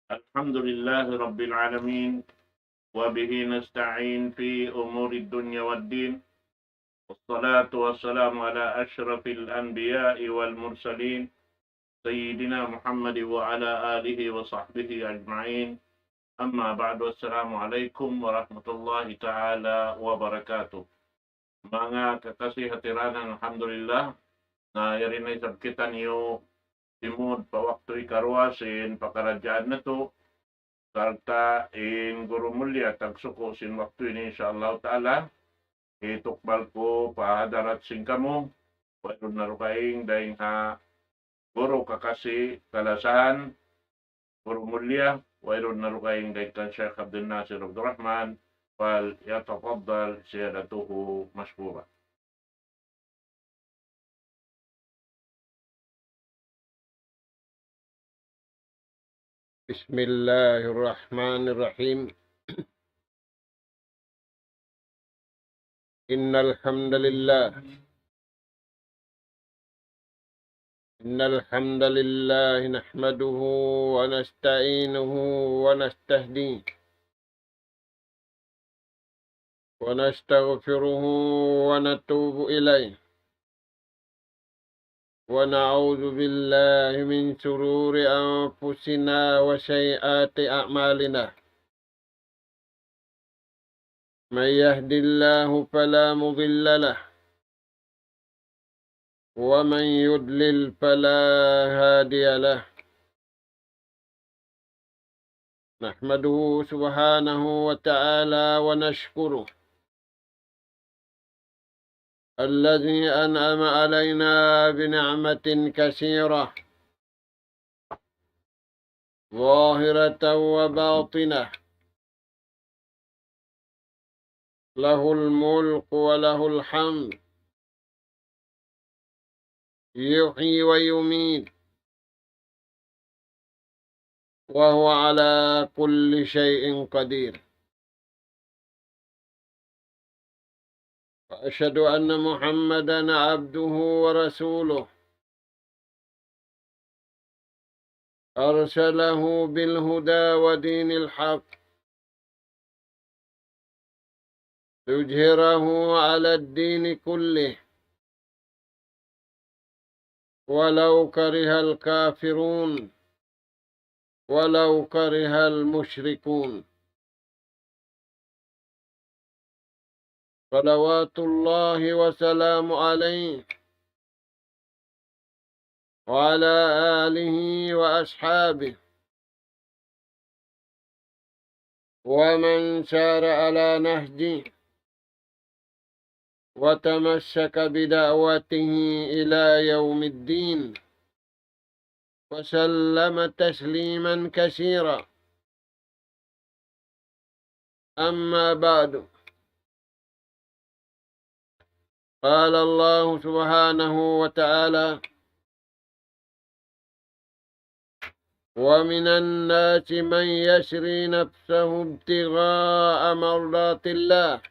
الحمد لله رب العالمين، وبه نستعين في أمور الدنيا والدين، والصلاة والسلام على أشرف الأنبياء والمرسلين سيدنا محمد وعلى آله وصحبه أجمعين. أما بعد، السلام عليكم ورحمة الله تعالى وبركاته. Mga kakasih hatiran, alhamdulillah na yari na isab kita niyo timud pa waktu ikarwasin pakarajaan na to serta in guru mulia tagsuko sin waktu ini insyaallah taala itukbal ko pahadarat sing kamo wadon narukaing daing ha guru kakasi kalasan guru mulia wadon narukaing daing kan Syekh Abdul Nasir Abdul Rahman fal yatafaddal siyadatuhu mashkura. بسم الله الرحمن الرحيم. إن الحمد لله نحمده ونستعينه ونستهديه ونستغفره ونتوب إليه ونعوذ بالله من شرور أنفسنا وسيئات أعمالنا. من يهد الله فلا مضل له ومن يضلل فلا هادي له. نحمده سبحانه وتعالى ونشكره الذي أنعم علينا بنعمة كثيرة ظاهرة وباطنة، له الملك وله الحمد، يحيي ويميت، وهو على كل شيء قدير. وأشهد أن محمدا عبده ورسوله أرسله بالهدى ودين الحق ليظهره على الدين كله ولو كره الكافرون ولو كره المشركون. صلوات الله وسلام عليه وعلى آله وأصحابه ومن سار على نهجه وتمسك بدعوته إلى يوم الدين وسلم تسليما كثيرا. أما بعد، قال الله سبحانه وتعالى: ومن الناس من يشري نفسه ابتغاء مرضات الله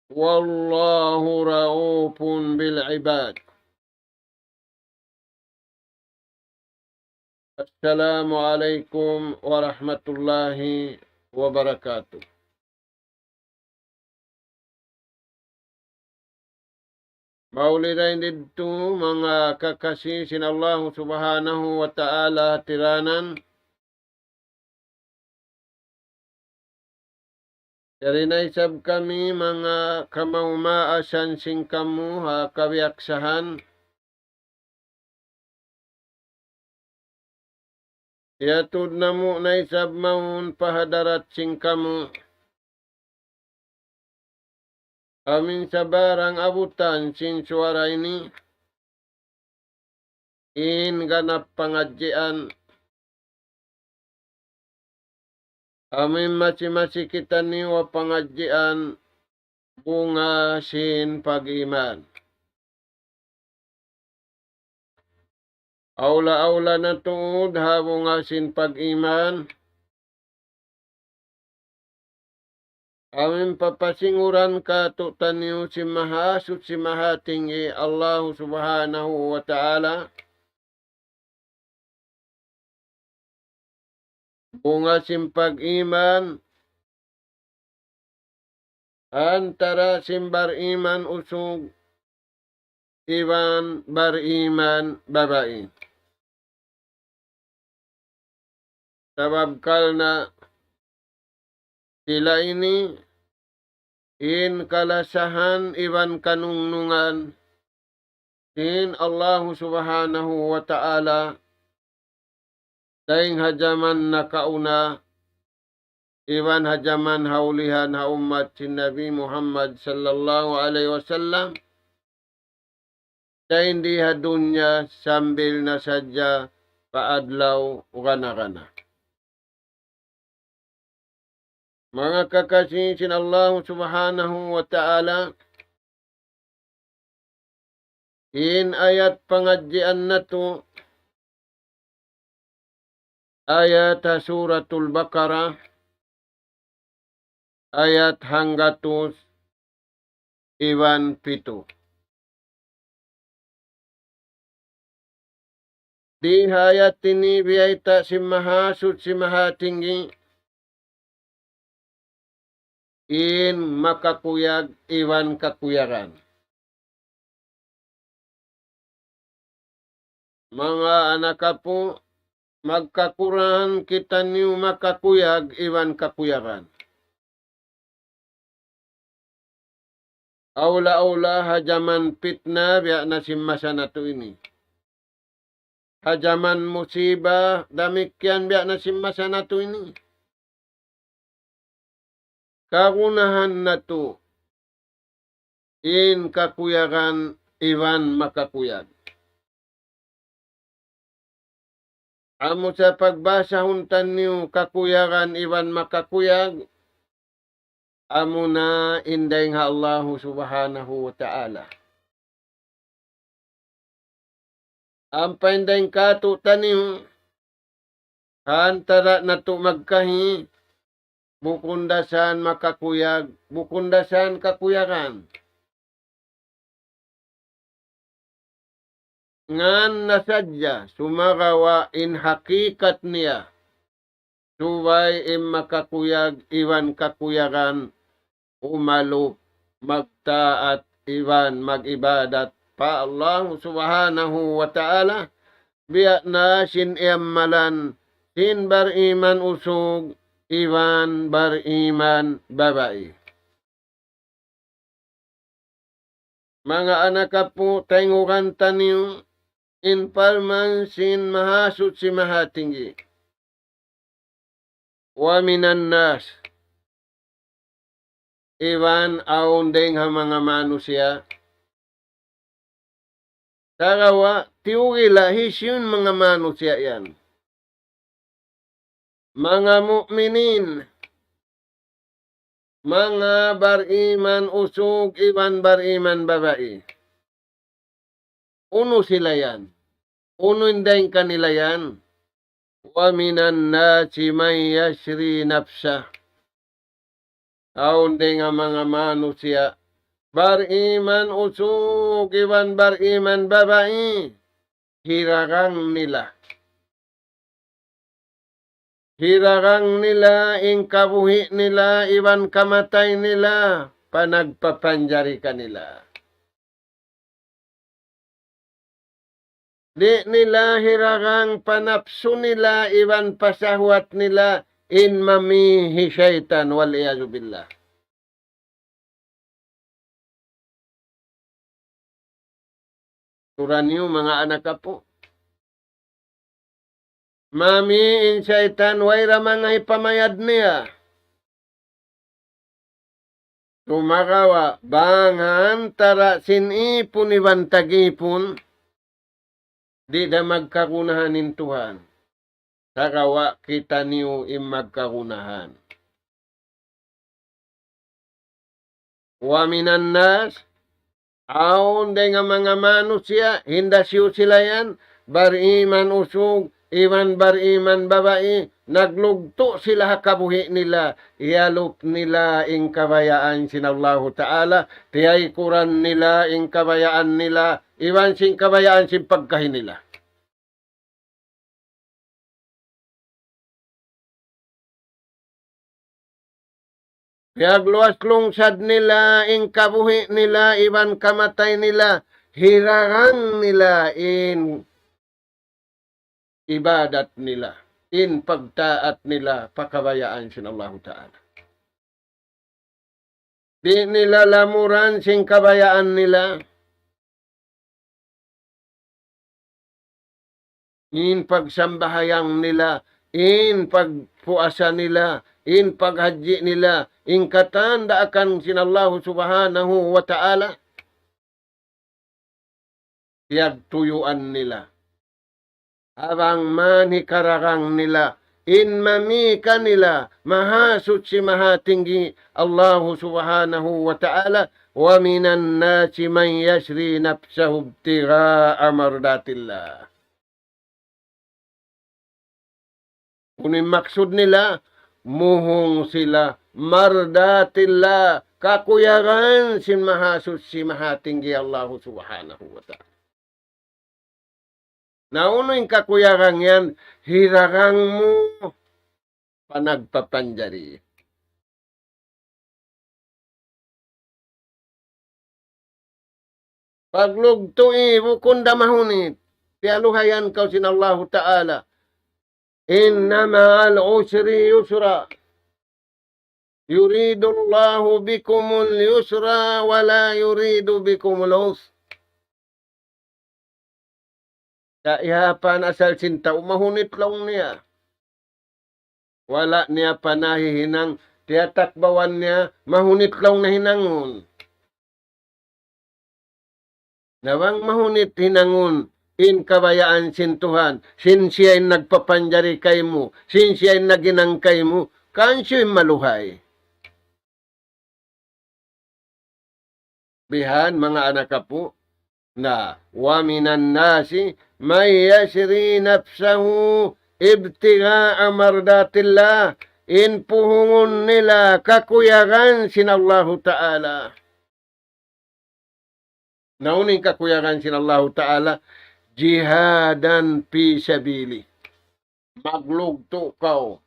والله رؤوف بالعباد. السلام عليكم ورحمة الله وبركاته. Maulidain dito mga kakasih sin Allah subhanahu wa ta'ala tiranan. Yarinaisab kami mga kamaumaasan sing kamu ha kawiaksahan. Yatud namu naisab maun pahadarat sing kamu. Amin sabarang abutan sin suara ini. In ganap pengajian. Amin masih-masih kita niwa pengajian bunga sin pag-iman. Aula-aula na tuod ha bunga sin pag-iman. Amin papasinguran ka to taniw si mahasut si mahatingi Allah subhanahu wa ta'ala. bunga simpag iman antara simbar iman usug iwan bariman babae. Sabab kalna sila ini in kalasahan iwan kanungnungan in Allah subhanahu wa ta'ala daing hajaman nakauna iwan hajaman haulihan ha umat si Nabi Muhammad sallallahu alaihi wasallam daing di hadunya sambil nasadya paadlaw gana-gana. Mga kekasih sin Allah subhanahu wa ta'ala, in ayat pengajian natu, ayat suratul Baqarah, ayat hanggatus iwan pitu. Di ayat ini biaita si mahasud si mahatinggi, in makakuyag iwan kakuyagan. Mga anak po, magkakuran kita niyo makakuyag iwan kakuyagan. Aula-aula hajaman fitna biya nasimasa na to ini. Hajaman musibah damikyan biya nasimasa na to ini. Kagunahan na to in kakuyagan iwan makakuyag. Amo sa pagbasa huntan niyo kakuyagan iwan makakuyag, amo na inday nga Allah subhanahu wa ta'ala. Ang painday katutan niyo, antara na to magkahi, bukundasan makakuyag, bukundasan kakuyagan. Ngan nasadya, sumagawa in hakikat niya, subay im makakuyag iwan kakuyagan, umalup, magtaat, iwan magibadat pa Allah subhanahu wa ta'ala, biya na sin iamalan, sin bariman usog, iwan bariman babae. Mga anak po, tengukan taniyo, in palman sin mahasud si mahatinggi. Wa minan nas, iwan aundeng ha mga manusia. Sarawa, tiugila hisyun mga manusia yan. Mga mu'minin, mga bariman usog, iwan bariman babae. Uno sila yan. Uno inday kanila yan. Wa minan nasi may yasri nafsa. Aunde nga mga manusia. Bariman usog, iwan bariman babae. Hirarang nila. Hirarang nila, ingkabuhi nila, iwan kamatay nila, panagpapanjari kanila. Di nila hirarang panapso nila, iwan pasahwat nila, in mamihi syaitan, wal-iyazu billah. Turan niyo mga anak po. Mami in syaitan, wayra mga ipamayad niya. Tumakawa, bangan tara sinipon iwan tagipon, di na magkakunahan in Tuhan. Sakawa kita niyo im magkakunahan. Wa minan nas, aon de nga mga manusia, hindasyo sila yan, bariman usog, iwan bariman babae, naglugto sila kabuhi nila, iyalop nila ing kabayaan sinallahu ta'ala, tiyay kuran nila ing kabayaan nila, iwan sing kabayaan sing pagkahin nila. Yagluwas lungsad nila, in kabuhi nila, iban kamatay nila, hirarang nila in ibadat nila, in pagtaat nila, pakabayaan sin Allah Ta'ala. Di nila lamuran sing kabayaan nila, in pagsambahayang nila, in pagpuasa nila, in paghaji nila, in katanda akan sin Allah Subhanahu wa Ta'ala, tuyuan nila. Habang manikararang nila, in mamika nila, mahasut si mahatinggi Allah Subhanahu wa Ta'ala, wa minan nasi man yashri nafsahu ibtigha'a mardatillah. Kunin maksud nila, muhong sila mardatillah, kakuyaran sin mahasut si mahatinggi Allah Subhanahu wa Ta'ala. Nauno yung kakuyarang yan, hirarang mo panagpapanjari. Paglugto bukunda mahunit, pialuhayan kau sin Allah Ta'ala. Inna ma'al usri yusra. Yuridu Allahu bikumul yusra wala yuridu bikumul usra. Kaihapan asal cinta, umahunit lang niya. Wala niya panahihinang, tiyatakbawan niya, mahunit lang na hinangon. Nawang mahunit hinangon, in kabayaan sin Tuhan, sin siya'y nagpapanjari kay mo, sin siya'y naginang kay mo, kansyo'y maluhay. Bihan, mga anak po, na waminan nasi may yasri nafsahu ibtigha'a mardatillah, in puhungon nila kakuyagan sin Allah Ta'ala. Nauning kakuyagan sin Allah Ta'ala, jihadan fi sabili. Maglugto kau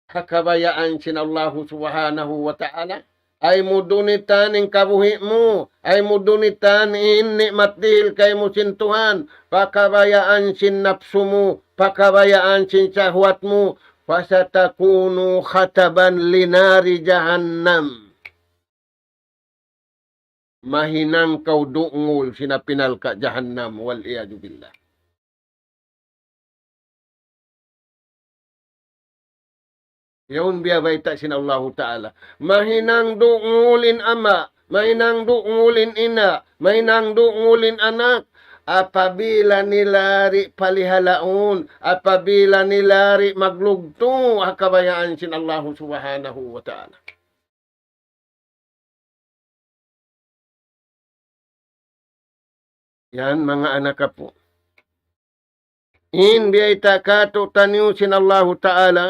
kakabayaan sin Allah Subhanahu wa Ta'ala, ay mudunitan in kabuhi mo, ay mudunitan in nikmat dihil kay mo sin Tuhan, pakabayaan sin napsu mo, pakabayaan sin sahwat mo, fasatakunu khataban linari jahannam. Mahinang kau dungol sinapinal ka jahannam, wal iyadu billah. Yaun biya baita sin Allah Ta'ala. Mahinang dungulin ama, mahinang dungulin ina, mahinang dungulin anak, apabila nilari palihalaon, apabila nilari maglugto, akabayaan sin Allah Subhanahu wa Ta'ala. Yan mga anak po. In biyaita kato taniw sin Allah Ta'ala,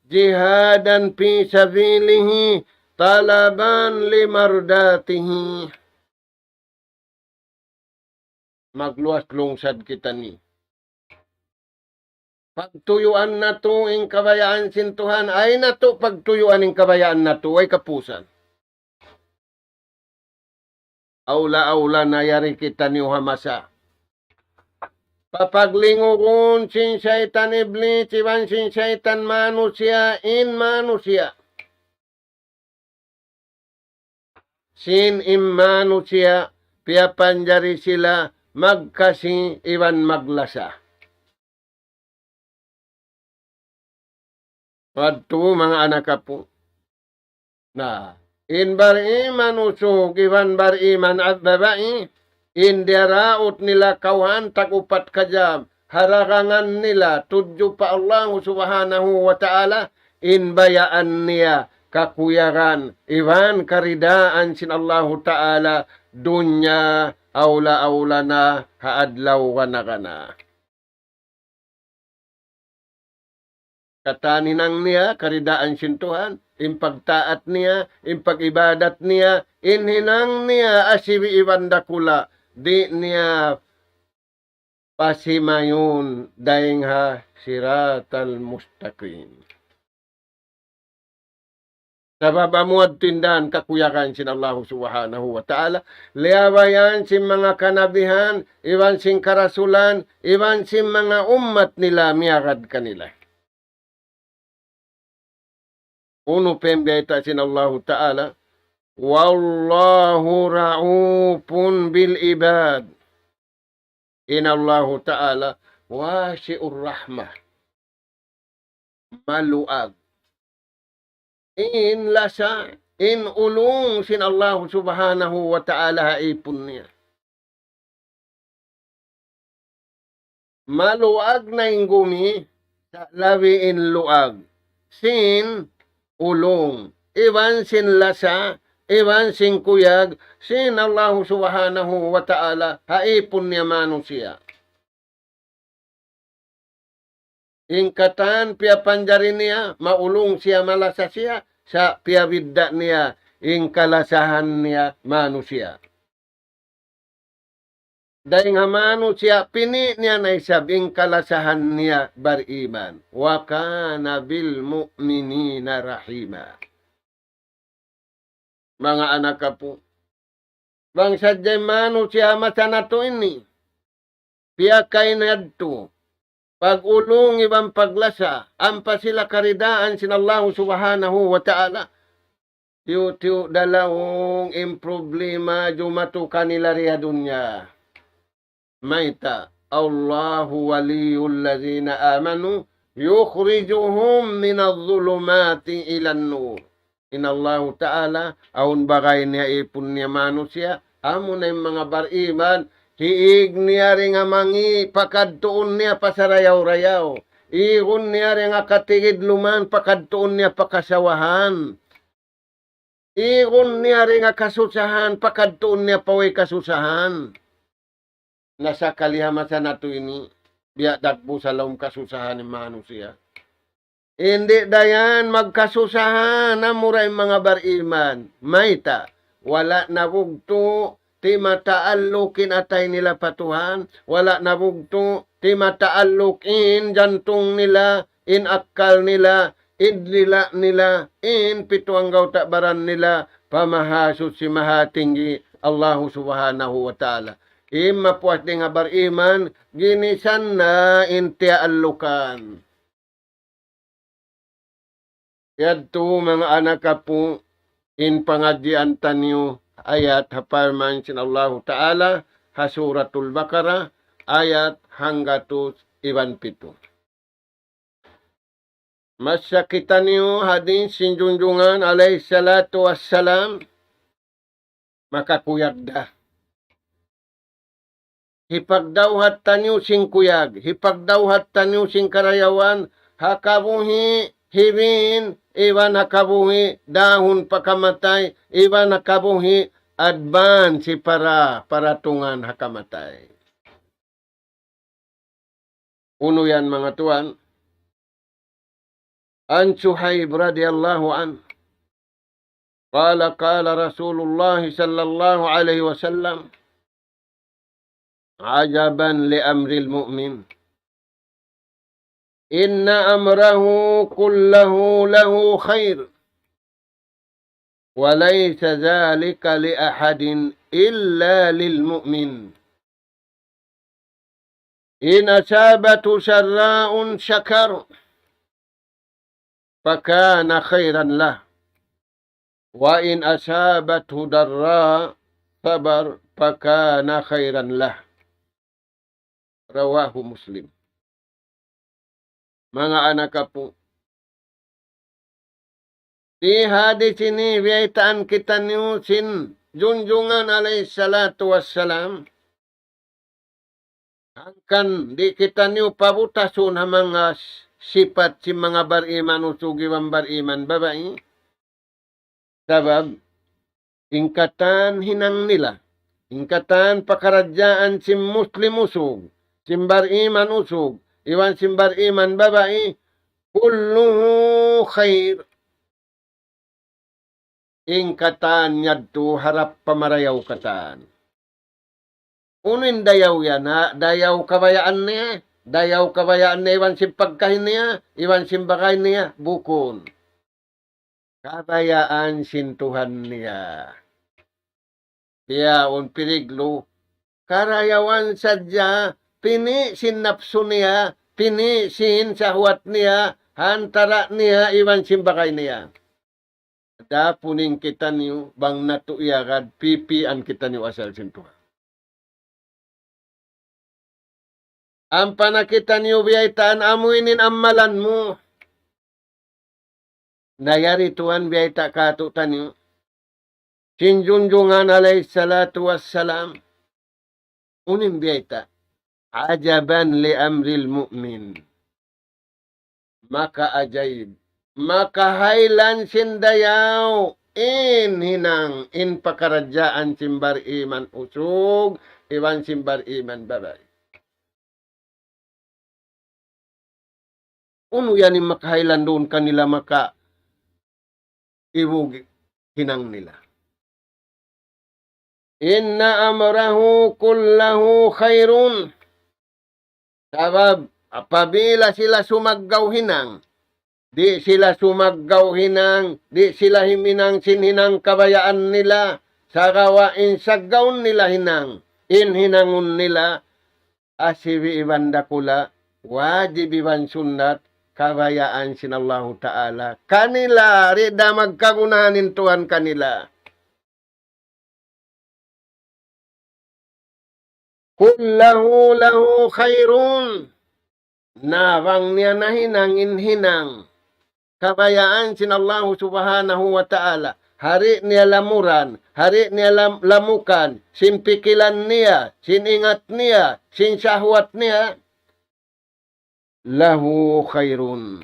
jihadan fi sabilihi talaban limardatihi. Magluwas lungsad kita ni. Pagtuyuan na to ang kabayaan sin Tuhan, ay na to pagtuyuan ang kabayaan na to, ay kapusan. Aula-aula na yari kita ni Uhamasa. Papaglingugun sin syaitan iblis, iban sin syaitan manusia, in manusia. Sin manusia, piapanjari sila, magkasi, iban maglasa. Wadto mga anak po, na in bariman usog, iban bariman at babae, indiraot nila kawan tagupat kajam, hararangan nila tudyo pa Allah Subhanahu wa Ta'ala, inbayaan niya kakuyaran, iwan karidaan sin Allah Ta'ala, dunya aula-aula na haadlaw kana. Kataninang niya, karidaan sin Tuhan, impagtaat niya, impagibadat niya, inhinang niya asibi iwan dakula, di niya pasimayon daing ha siratal mustaqim. Sabab amuad tindan kakuyakan sin Allah subhanahu wa ta'ala. Liabayan sin mga kanabihan, iwan sin karasulan, iwan sin mga ummat nila miyakad kanila. Uno pembeta sin Allah ta'ala. Wallahu ra'upun bil ibad. Inallahu ta'ala wasi'ur rahmah. Maluag. In lasa, in ulung sin Allah subhanahu wa ta'ala haipun niya. Maluag na ingumi, sa labi in luag. Sin ulung. Iwan sin lasa, iwan sin kuyag, sin Allah subhanahu wa ta'ala haipun niya manusia. Ingkatan pia panjari niya, maulung siya malasa siya, sa pia bidda niya, ingkalasahan niya manusia. Dahil nga manusia, pini niya na isab, ingkalasahan niya bariman. Wa kana bil mu'minina rahima. Mga anak ka po, bang sadyay manusia masanato ini, pia kay nadto, pag-ulong ibang paglasa, ampa sila karidaan sin Allah subhanahu wa ta'ala. Tiyo dalawong improblema jumatu kanila riya dunya. Maita, Allahu waliyul lazina amanu, yukhrijuhum minadh-dhulumati ilan nur. Inallahu ta'ala, aun bagay niya ipun niya manusia, amo na yung mga bariman, hiig niya rin nga mangi, pakadtuon niya pasarayaw-rayaw. Iyon niya rin nga katigid luman, pakadtuon niya pakasawahan. Iyon niya rin nga kasusahan, pakadtuon niya paway kasusahan. Nasa kalihamasan nato ini, biya dagpo sa laong kasusahan ng manusia. Hindi dayan magkasusahan na muray mga bariman. Maita, wala na bugto, ti mataallukin atay nila patuhan, wala na bugto, ti mataallukin jantong nila, in akkal nila, idlila nila, in pituang gawtabaran nila, pamahasot si mahatinggi Allah subhanahu wa ta'ala. Mapuas di nga bariman, ginisan na inti allukan. Yadto mga anak ka po, in pangadyan tanyo, ayat haparman sin Allah Ta'ala, hasuratul Baqarah, ayat hanggatus iwan pito. Masakitan niyo hadin sin junjungan alayhi salatu wassalam, makakuyag da. Hipagdawhat tanyo sing kuyag, hipagdawhat tanyo sing karayawan, hakabuhi, hibin, iwan nakabuhi, dahon pakamatay, iwan nakabuhi, advance para tungan hakamatay. Uno yan mga tuan. An Suhaib radiyallahu an. Qala Rasulullah sallallahu alaihi wasallam. Ajaban li amril mu'min. Inna amrahu kullahu lahu khair. وليس ذلك لأحد إلا للمؤمن إن أصابته سراء شكر فكان خيرا له وإن أصابته ضراء صبر فكان خيرا له رواه مسلم. Mga anak po, di hadis ini biyaitaan kita niyo sin junjungan alayhi salatu wassalam. Angkan di kita niyo pabutasun ang mga sifat si mga bariman usugiwan bariman babae. Sabab, ingkatan hinang nila. Ingkatan pakaradyaan si muslim usug, si bariman usug, iwan si bariman babae, kulluhu khair. Ingkatan yadto harap pamarayaw katan. Unin dayaw yan ha, dayaw kabayaan niya, dayaw kabayaan niya, iwan simpagkahin niya, iwan simbakain niya, bukon. kabayaan sintuhan niya. Biyaon piriglo, karayawan sadya, pini sinapso niya, pini sin sahwat niya, hantara niya, iwan simbakay niya. Da puning kita niyo, bang natuyagad, pipian kita niyo asal sintuhan. Ang panakita niyo biyaitaan, amuinin amalan mo. Nayari tuan biyaita katutan niyo. Sinjunjungan alayhi salatu wassalam. Unim biyaita. Ajaban li amril mu'min. Maka ajaib. Maka hailan sindayaw. In hinang. In pakarajaan simbar iman usug. Iwan simbar iman babay. Uno yan yung makahailan doon kanila maka iwug hinang nila. Inna amrahu kullahu khairun. Sabab, apabila sila sumaggaw hinang, di sila sumaggaw hinang, di sila himinang sinhinang kabayaan nila, sa gawain saggaw nila hinang, inhinangun nila, asibi ibanda kula, wajib iban sunat, kabayaan sinallahu ta'ala. Kanila, rida magkagunahanin Tuhan kanila. Kullahu lahu khairun. Nawang niya na hinang. Kabayaan sinallahu subhanahu wa ta'ala. Hari niya lamuran, hari niya lamukan, simpikilan niya, siningat niya, sinsahwat niya. Lahu khairun.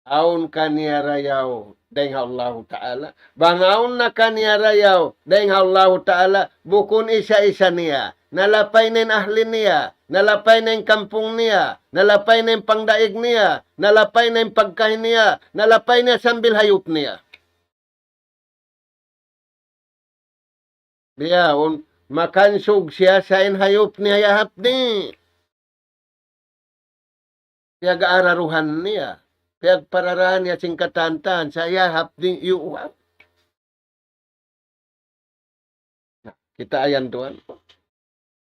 Aun kaniya rayaw, dahil Allah Ta'ala. Bangaon na kaniya rayaw, dahil Allah Ta'ala, bukun isa-isa niya. Nalapay na ahli niya, nalapay na kampung niya, nalapay na pangdaig niya, nalapay na pagkain niya, nalapay na sambil hayop niya. Biyaon, makansog siya sa hayop niya yahap ni. Piyag-aararuhan niya. Piyag-pararahan niya sing katantan sa yahap ni iuwag. Kita ayan tuan.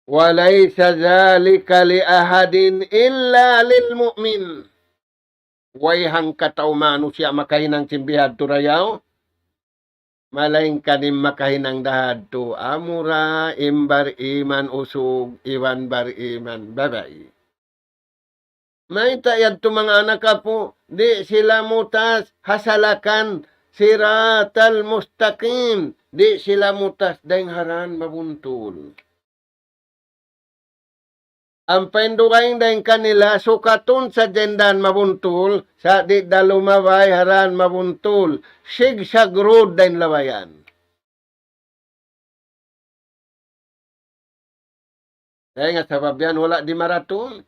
Walaysa dhalika li ahadin illa lil mu'min. Wayhang kataw manusia makahinang simbihad to rayaw. Malaing kanim makahinang dahad to amura imbar iman usug iwan bar iman babay. May tayad to mga anak po, di sila mutas hasalakan siratal mustaqim. Di sila mutas daing haran mabuntul. Ang paindugaing daing kanila sukatun sa jendan mabuntul, sa di dalumabay haran mabuntul, sigsag road daing lawayan. Dahil nga sabab yan, wala di maraton.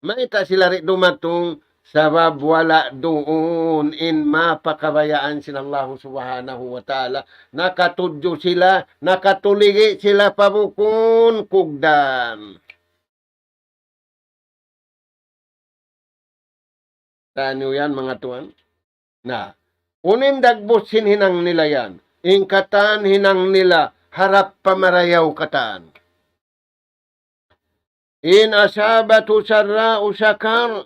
Maita sila rin dumatong sabab wala doon in mapakabayaan sinallahu subhanahu wa ta'ala. Nakatudyo sila, nakatuligi sila pabukun kugdan. Tanyo yan mga tuan. Na, unin dagbos hinang nila yan. Ingkatan hinang nila, harap pamarayaw katan. In asabatu sarra'u sakar.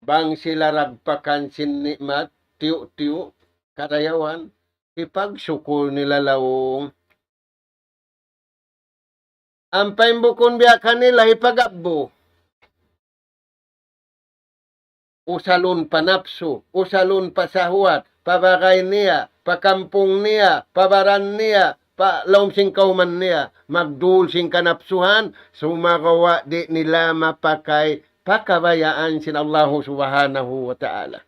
Bang sila ragpakan sin nikmat, tiyo-tiyo, karayawan, ipagsukul nila lawong. Ang paimbukon biya kanila ipagabbo. Usalun panapso, usalun pasahuat, pabagay niya, pakampung niya, pabaran niya, palawm sing kauman niya, magdul sing kanapsuhan, sumagawa di nila mapakay pakabayaan sin Allah subhanahu wa ta'ala.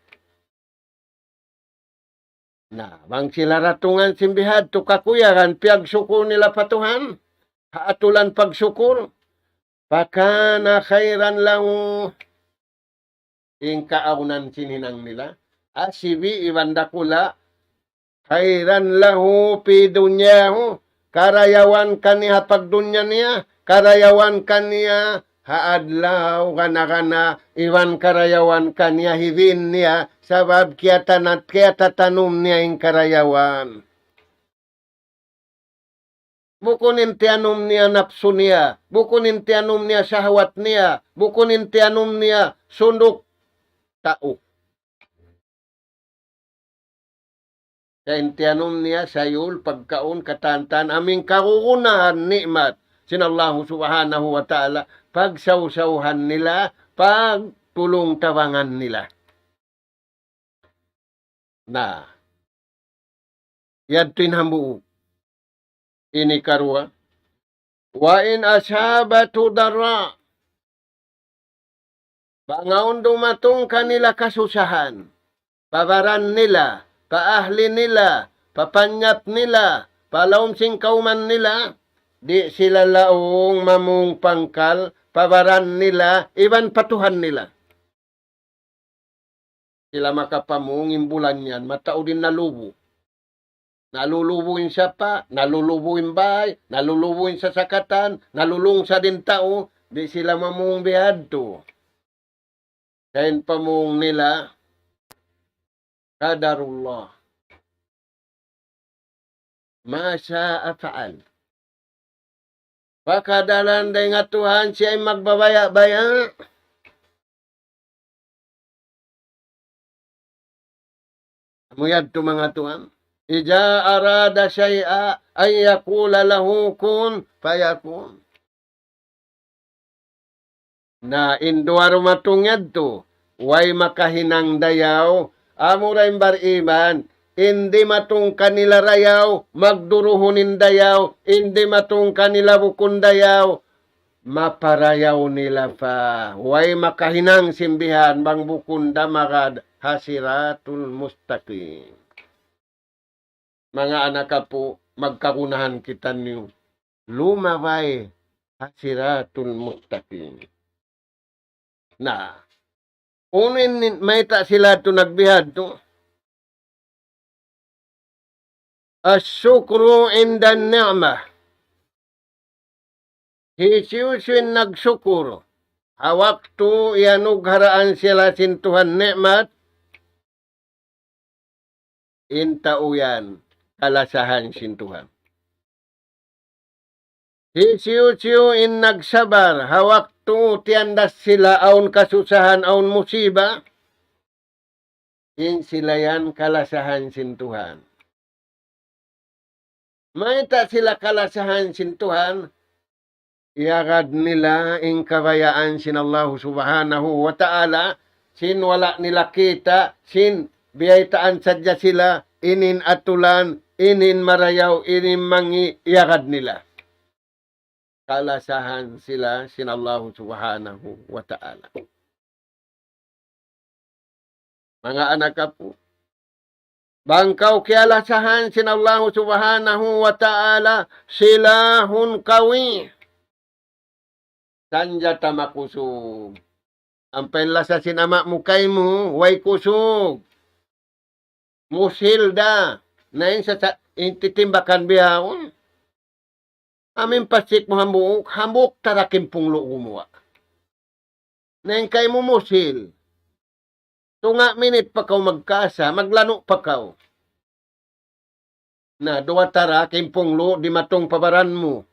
Na, bang sila ratungan simbihad, tukakuyaran, piyagsuko nila patuhan, haatulan pagsukul, pakana khairan lang, ingkaunan sininang nila, asibi ibandakula, khairan lahu pi dunyahu, karayawan kaniya pagdunya niya, karayawan kaniya haadlaw kana iwan karayawan kanya hivin niya sabab kaya tatanum niya yung karayawan. Bukunin tianum niya napsu niya, bukunin tianum niya syahwat niya, bukunin tianum niya sunduk tao. Kain tianum niya sayul pagkaon katantan aming karukunahan nikmat sinallahu subhanahu wa ta'ala pagsawsawhan nila, pagtulong tawangan nila. Na, yad tinhambu ini karua. Wa in ashabatu darra. Bangaon dumatong kanila kasusahan. Pabaran nila, paahli nila, papanyap nila, palaumsing kauman nila. Di sila laong mamung pangkal, pabaran nila, iban patuhan nila. Sila makapamung imbulan yan, matao din nalubo. Nalulubuin siya pa, nalulubuin bahay, nalulubuin sa sakatan, nalulungsa din tao, di sila mamung bihadto. Kain pamung nila, kadarullah. Masya faal. Pakadalan day nga Tuhan siya ay magbabaya-baya. Amuyad to mga Tuhan. Ija arada syai'a ay yakula lahu kun fayakun. Na induaro matungad to, way makahinang dayaw, amuray bariman, hindi matung kanila rayaw, magduruhunin dayaw, hindi matung kanila bukun dayaw, maparayaw nila pa. Way makahinang simbihan, bang bukunda magad hasiratul mustaqim. Mga anak ka po, magkakunahan kita niyo. Lumabay hasiratul mustaqim. Na, unin may ta sila ito nagbihad to. As-sukru inda ni'mah. Hisiusin nagsukur. Hawak to ianugharaan sila sintuhan ni'mat. Intauyan. Kalasahan sintuhan. Hisiu in nagsabar, hawak tu tiandas sila aun kasusahan aun musiba, in sila yan kalasahan sintuhan. May ta sila kalasahan sintuhan, iagad nila in kabayaan sin Allah subhanahu wa ta'ala, sin wala nila kita, sin biyaitaan sadya sila, inin atulan, inin marayaw, inin mangi, iagad nila. Kalasahan sila sin Allah subhanahu wa ta'ala. Mga anak po, bangkaw kialasahan sin Allah subhanahu wa ta'ala sila hun kawi. Sanjata makusog. Ang penlasa sin ama mukay mo, way kusog. Musilda. Na yun sa intitimbakan biyahon. Amin pasik mo hambuk tarakin punglo gumawa. Neng kay mo musil. Tunga minit pa kaw magkasa, maglano pa kaw. Na duwa tarakin punglo di matong pabaran mo.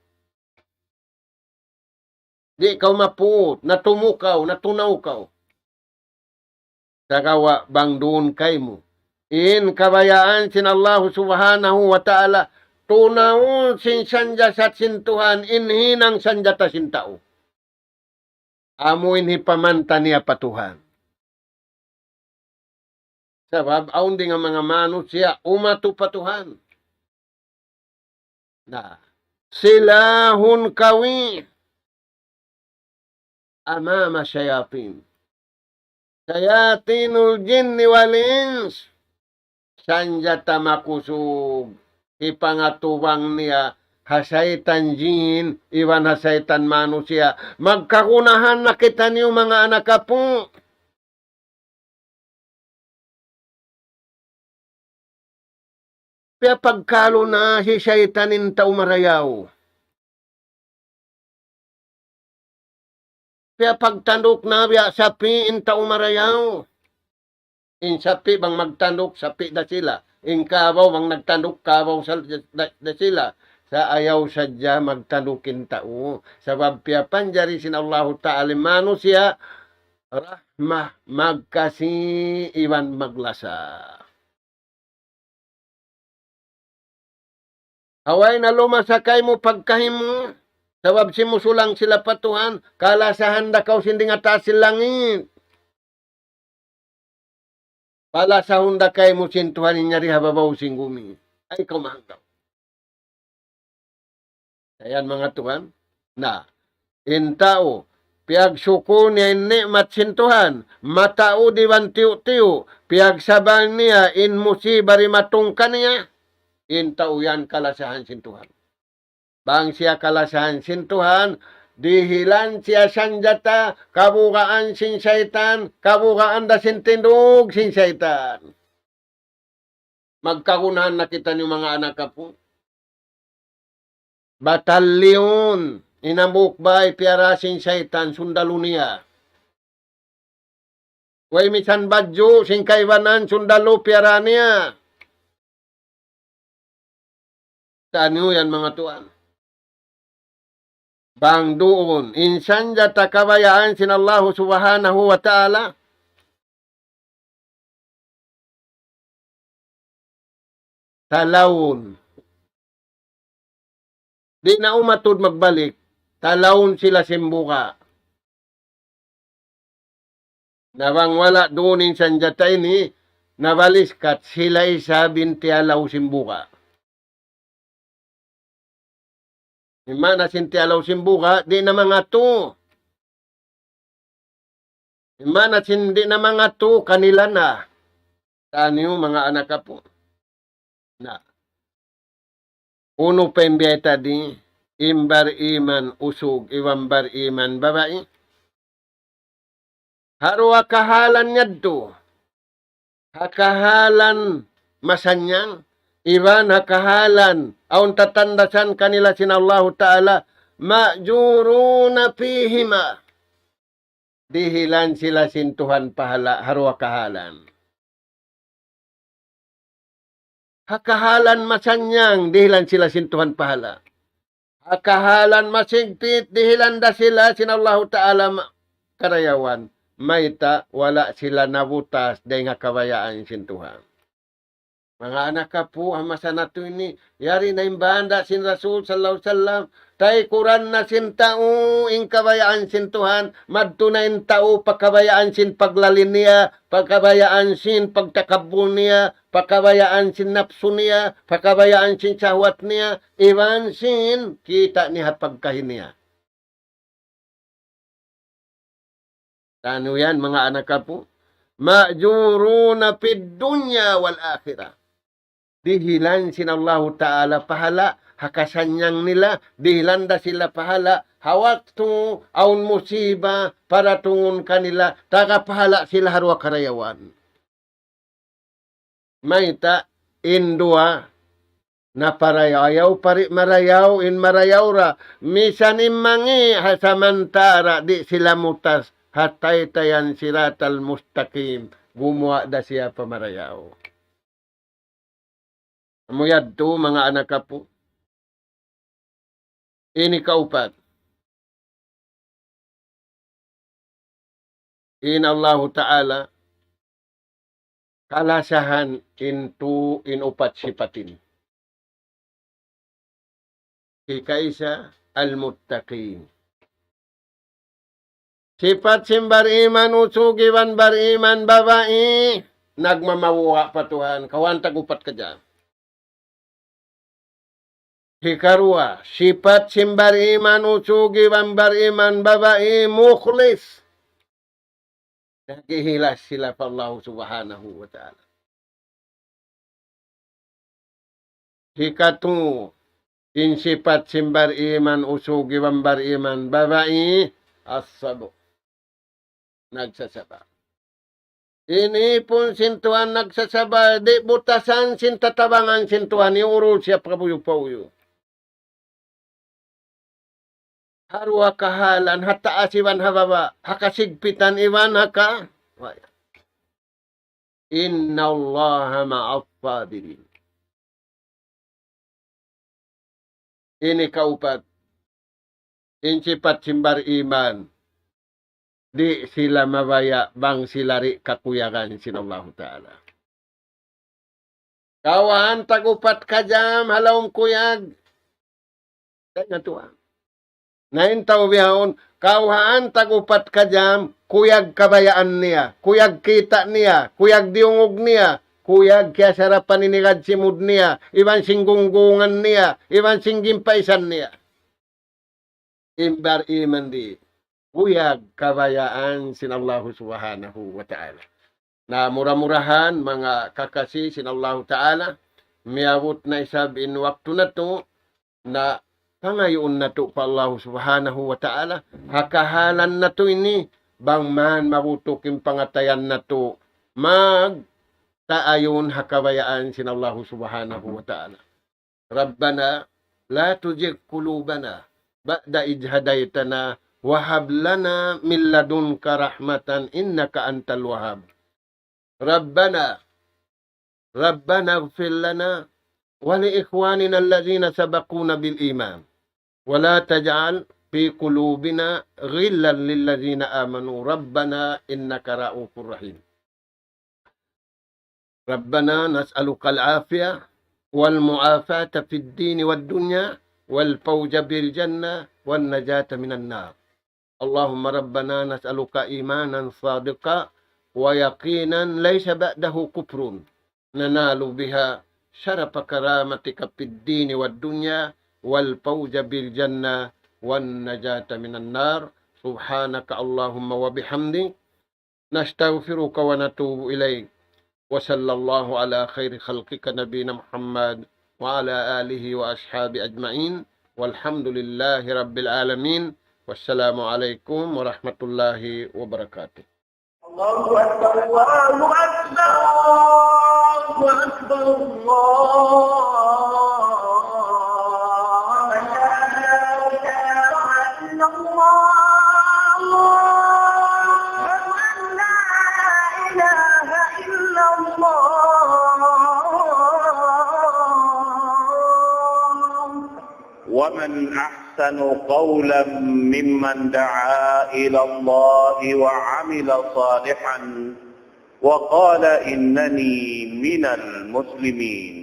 Di kaw mapuot, natumukaw, natunaw kaw. Sagawa bang doon kay mo. In kabayaan sin Allah subhanahu wa ta'ala tunaon sin sanja sa sintuhan inhinang sanjata sin tao. Amuin hipamanta niya patuhan. Sabab aun di nga mga manusia umatu patuhan. Na sila hun kawi amama syayapin. Sayatinul jinni wal ins sanjata makusug. Ipangatuwang niya hasaitan jin, iwan hasaitan manusia. Magkakunahan na kita niyo mga anak po. Kaya pagkalo na si saitanin tao marayaw. Kaya pagtandok na biya sapi in tao marayaw. In sapi bang magtandok, sapi da sila. In kabaw bang nagtandok, kabaw da sila. Sa ayaw sadya magtandukin tao. Sabab piyapan jari sin Allah Ta'ala manusia rahmah magkasi iwan maglasa. Away na lumasakay mo pagkahim mo. Sabab si musulang sila patuhan. Kalasahan da kaw sindi nga taas langit. Pala sa hunda kay mo sintuhan niya hababaw singgumi. Ay kumahanggaw. Ayan mga tuhan. Na. Intao. Piag suko niya inni matsintuhan. Matao diwan tiyo-tiyo. Piag sabang niya in musibari matungkan niya. Intao yan kalasahan sintuhan. Bang siya kalasahan sintuhan, dihilan siya sanjata, kabukaan sin syaitan, kabukaan da sintindog sin syaitan. Magkakunahan na kita ni mga anak po. Batalyon, inambukbay, piara sin syaitan, sundalo niya. Way misan badyo, sin kaiwanan, sundalo, piara niya. Saan nyo yan mga tuan? Bang doon, insan jata kabayaan sin Allah subhanahu wa ta'ala. Talawon. Di na umatod magbalik, talawon sila simbuka. Nabang wala doon insan jata ini, nabaliskat sila isa binti alaw simbuka. Imana sinti alaw simbuka, di na mga to. Imana sindi na mga to, kanila na. Saan yung mga anak po? Na. Uno pembiyay tadi, imbar iman usog, iwambar iman babae. Harwa kahalan niya to. Hakahalan masanyang. Iban hakahalan, aun tatandasan kanila sin Allah Ta'ala, ma'juruna pihima. Dihilan sila sin Tuhan pahala, harwa kahalan. Hakahalan masanyang, dihilan sila sin Tuhan pahala. Hakahalan masigpit, dihilan da sila sin Allah Ta'ala karayawan. Maita, wala sila nabutas, dahil nga kabayaan sin Tuhan. Mga anak ka po, ang masanato ini, yari na imbanda sin Rasul sallallahu sallam, tay kuran na sin tao, ing kabayaan sin Tuhan, madto na in tao, pagkabayaan sin paglalin niya, pagkabayaan sin pagtakabul niya, pagkabayaan sin napso niya, pagkabayaan sin sahwat niya, iwan sin kita niya pagkahin niya. Ano yan mga anak ka po? Ma'juruna fid dunya wal akhirah. Dihilan sin Allah Ta'ala pahala, hakasanyang nila, dihilan da sila pahala, hawak tungo, aun musiba, para tungon kanila, taga pahala sila harwa karayawan. Maita, indua, na parayaw, marayaw, in marayaw ra, misan imangi, hasamantara, di sila mutas, hatay tayan siratal mustaqim, gumawa da siya pamarayaw. Amuyad to, mga anak ka po. Ini kaupat. In Allah Ta'ala, kalasahan in upat sipatin. Ikaisa, al-muttaqin. Sifat simbar iman usugiwan bar iman babae, nagmamawa pa Tuhan, kawantag upat ka dyan. Hikarwa, sifat simbar iman usugi bar iman babae mukhlis. Nagihilas sila pa Allah subhanahu wa ta'ala. Hikatu, in sifat simbar iman usugi bar iman babae as-sabo. Nagsasaba. Ini pun sintuan nagsasaba, di butasan sintatabangan sintuan, iurol siya pabuyo-pauyo. harwa kahalan, hataas iwan hababa, hakasigpitan iwan haka. Inna Allah ma'as sabirin. Ini kaupat. Insipat simbar iman. Di sila mabaya bang silari kakuyakan sinallahu ta'ala. Kawan tagupat kajam halawm kuyag. Kaya tuwa. Naintaw biyahon, kawan tagupat kajam, kuyag kabayaan niya, kuyag kita niya, kuyag diungog niya, kuyag kaya sarapan inigad simud niya, iban singgunggungan niya, iban singgimpaisan niya. Imbar iman di, kuyag kabayaan sinallahu subhanahu wa ta'ala. Na murah-murahan mga kakasi sinallahu ta'ala, miabot na isab in waktu na to, na pangayon na to pa Allah subhanahu wa ta'ala, hakahalan na to ini, bang man mabutukin pangatayan na to, taayon hakabayaan sinallahu subhanahu wa ta'ala. Rabbana, la tujig kulubana, ba'da ijhadaytana, wahab lana min ladunka rahmatan, innaka antal wahab. Rabbana ighfir lana wa li ikhwanina alladhina sabaquna bil iman wa la taj'al fi qulubina ghillan lil ladzina amanu rabbana innaka ra'ufur rahim. Rabbana nas'aluka al-afiyah wal mu'afata fid din wad dunya wal fawza bil jannah wan najata minan nar. Allahumma rabbana nas'aluka imanan sadiqa ويقينا ليس بعده كفر ننال بها شرف كرامتك في الدين والدنيا والفوز بالجنة والنجاة من النار سبحانك اللهم وبحمدك نستغفرك ونتوب إليك وصلى الله على خير خلقك نبينا محمد وعلى آله وأصحابه أجمعين والحمد لله رب العالمين والسلام عليكم ورحمة الله وبركاته. الله أكبر الله أكبر الله أكبر الله لا إله إلا الله لا إله إلا الله ومن أحسن قولا ممن دعا إلى الله وعمل صالحا وقال إنني من المسلمين.